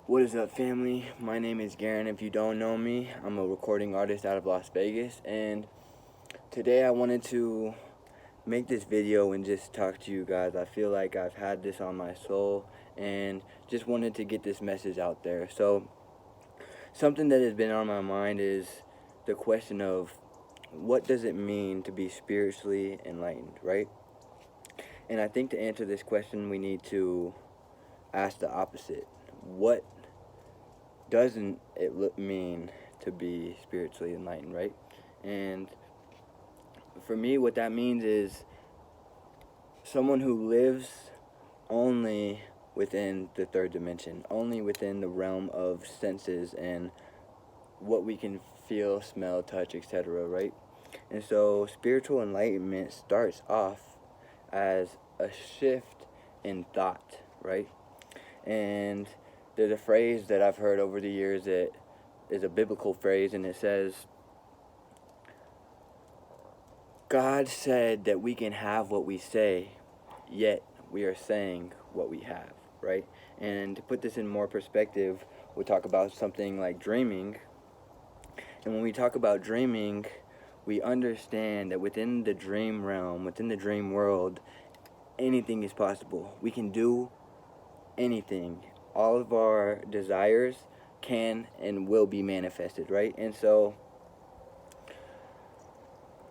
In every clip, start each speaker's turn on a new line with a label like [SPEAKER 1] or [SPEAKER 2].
[SPEAKER 1] What is up, family? My name is Garin. If you don't know me, I'm a recording artist out of Las Vegas, and today I wanted to make this video and just talk to you guys. I feel like I've had this on my soul and just wanted to get this message out there. So, something that has been on my mind is the question of what does it mean to be spiritually enlightened, right? And I think to answer this question, we need to ask the opposite. What doesn't it mean to be spiritually enlightened, right? And for me, what that means is someone who lives only within the third dimension, only within the realm of senses and what we can feel, smell, touch, etc., right? And so spiritual enlightenment starts off as a shift in thought, right? And there's a phrase that I've heard over the years that is a biblical phrase, and it says, God said that we can have what we say, yet we are saying what we have, right? And to put this in more perspective, we'll talk about something like dreaming. And when we talk about dreaming, we understand that within the dream realm, within the dream world, anything is possible. We can do anything. All of our desires can and will be manifested, right? And so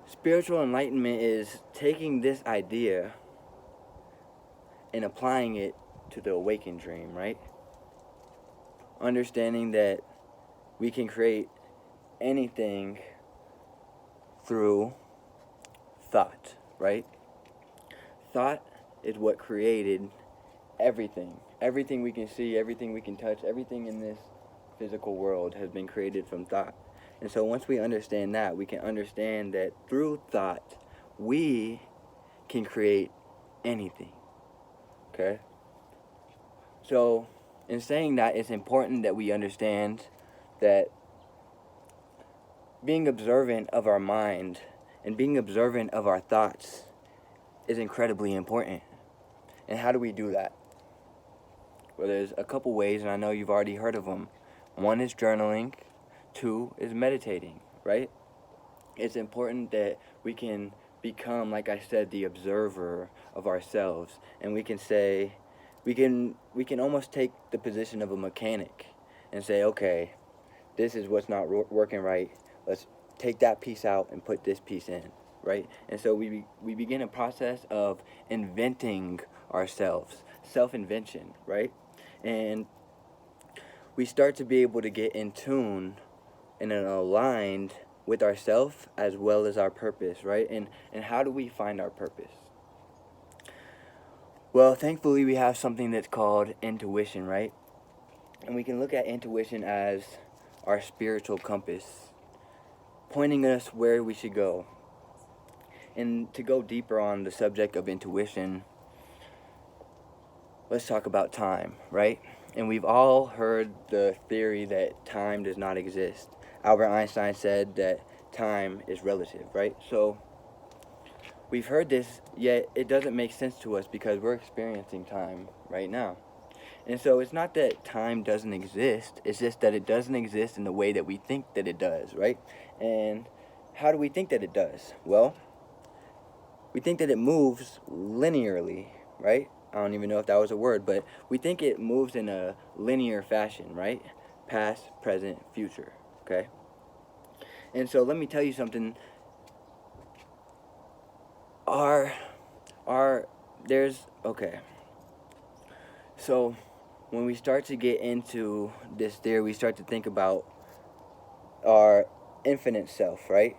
[SPEAKER 1] spiritual enlightenment is taking this idea and applying it to the awakened dream, right? Understanding that we can create anything through thought, right? Thought is what created everything. Everything we can see, everything we can touch, everything in this physical world has been created from thought. And so once we understand that, we can understand that through thought, we can create anything. Okay? So, in saying that, it's important that we understand that being observant of our mind and being observant of our thoughts is incredibly important. And how do we do that? Well, there's a couple ways, and I know you've already heard of them. One is journaling. Two is meditating, right? It's important that we can become, like I said, the observer of ourselves, and we can say, we can almost take the position of a mechanic and say, okay, this is what's not working right. Let's take that piece out and put this piece in, right? And so we begin a process of inventing ourselves, self-invention, right? And we start to be able to get in tune and aligned with ourselves as well as our purpose, right? And how do we find our purpose? Well, thankfully we have something that's called intuition, right? And we can look at intuition as our spiritual compass, pointing us where we should go. And to go deeper on the subject of intuition, let's talk about time, right? And we've all heard the theory that time does not exist. Albert Einstein said that time is relative, right? So we've heard this, yet it doesn't make sense to us because we're experiencing time right now. And so it's not that time doesn't exist, it's just that it doesn't exist in the way that we think that it does, right? And how do we think that it does? Well, we think that it moves linearly, right? I don't even know if that was a word, but we think it moves in a linear fashion, right? Past, present, future, okay? And so let me tell you something. Okay. So when we start to get into this theory, we start to think about our infinite self, right?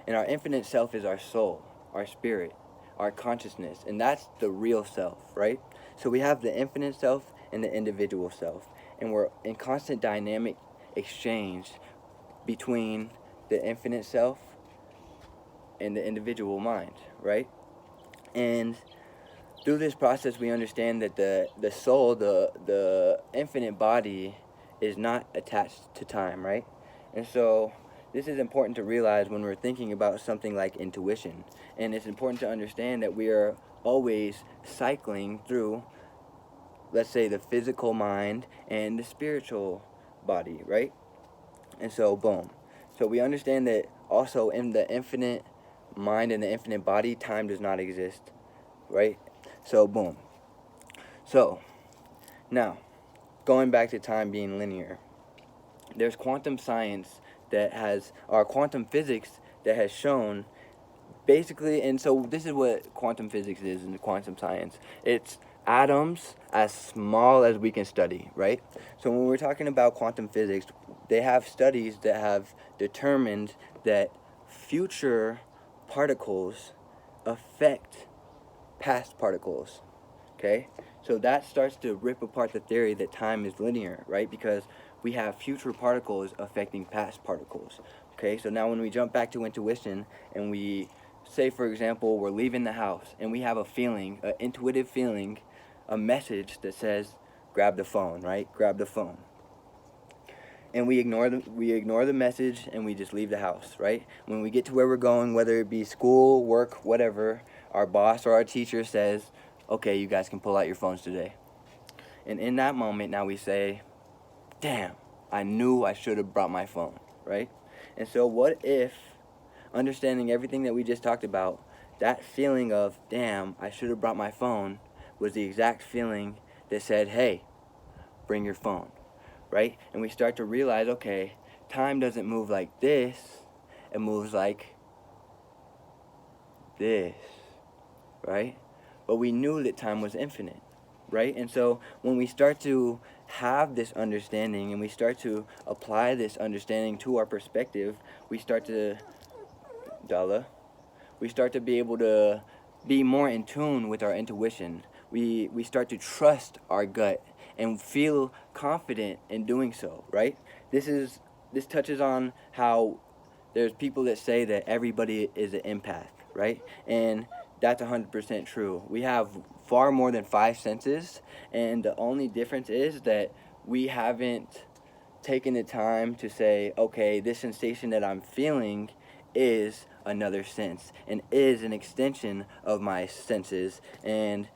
[SPEAKER 1] And our infinite self is our soul, our spirit, our consciousness, and that's the real self, right? So we have the infinite self and the individual self, and we're in constant dynamic exchange between the infinite self and the individual mind, right? And through this process, we understand that the soul, the infinite body, is not attached to time, right? And so this is important to realize when we're thinking about something like intuition. And it's important to understand that we are always cycling through let's say, the physical mind and the spiritual body, right? And so, boom. So we understand that also in the infinite mind and the infinite body, time does not exist, right? So, boom. So, now, going back to time being linear, there's quantum science that has, or quantum physics that has shown basically, and so this is what quantum physics is in quantum science. It's atoms as small as we can study, right? So when we're talking about quantum physics, they have studies that have determined that future particles affect past particles, okay? So that starts to rip apart the theory that time is linear, right? Because we have future particles affecting past particles, okay? So now when we jump back to intuition and we say, for example, we're leaving the house and we have a feeling, an intuitive feeling, a message that says, grab the phone, right? Grab the phone. And we ignore the message and we just leave the house, right? When we get to where we're going, whether it be school, work, whatever, our boss or our teacher says, okay, you guys can pull out your phones today. And in that moment, now we say, damn, I knew I should have brought my phone, right? And so what if, understanding everything that we just talked about, that feeling of, damn, I should have brought my phone, was the exact feeling that said, hey, bring your phone, right? And we start to realize, okay, time doesn't move like this, it moves like this, right? But we knew that time was infinite, right? And so when we start to have this understanding and we start to apply this understanding to our perspective, we start to, we start to be able to be more in tune with our intuition. We start to trust our gut and feel confident in doing so, right? This touches on how there's people that say that everybody is an empath, right? And that's 100% true. We have far more than 5 senses, and the only difference is that we haven't taken the time to say, okay, this sensation that I'm feeling is another sense and is an extension of my senses, and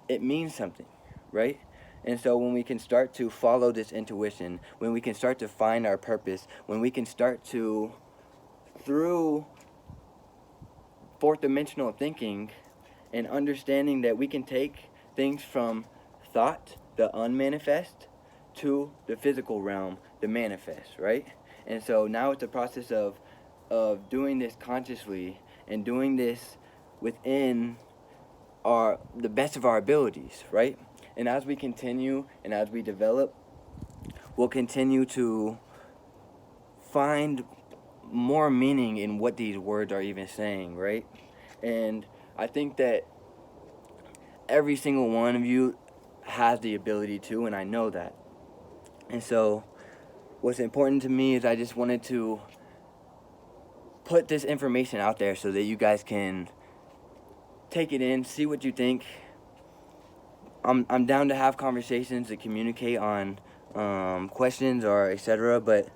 [SPEAKER 1] it means something, right? And so when we can start to follow this intuition, when we can start to find our purpose, when we can start to, through fourth dimensional thinking and understanding that we can take things from thought, the unmanifest, to the physical realm, the manifest, right? And so now it's a process of doing this consciously and doing this within the best of our abilities, right? And as we continue and as we develop, we'll continue to find more meaning in what these words are even saying, right? And I think that every single one of you has the ability to, and I know that. And so what's important to me is I just wanted to put this information out there so that you guys can take it in, see what you think. I'm down to have conversations to communicate on questions or etc. But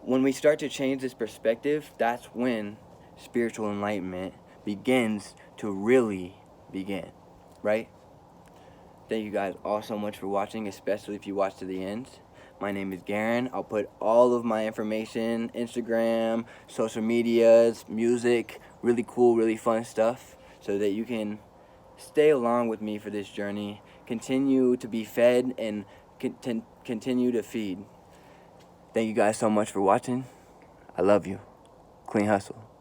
[SPEAKER 1] when we start to change this perspective, that's when spiritual enlightenment begins to really begin, right? Thank you guys all so much for watching, especially if you watch to the end. My name is Garin. I'll put all of my information, Instagram, social medias, music, really cool, really fun stuff, so that you can stay along with me for this journey, continue to be fed, and continue to feed. Thank you guys so much for watching. I love you. Clean hustle.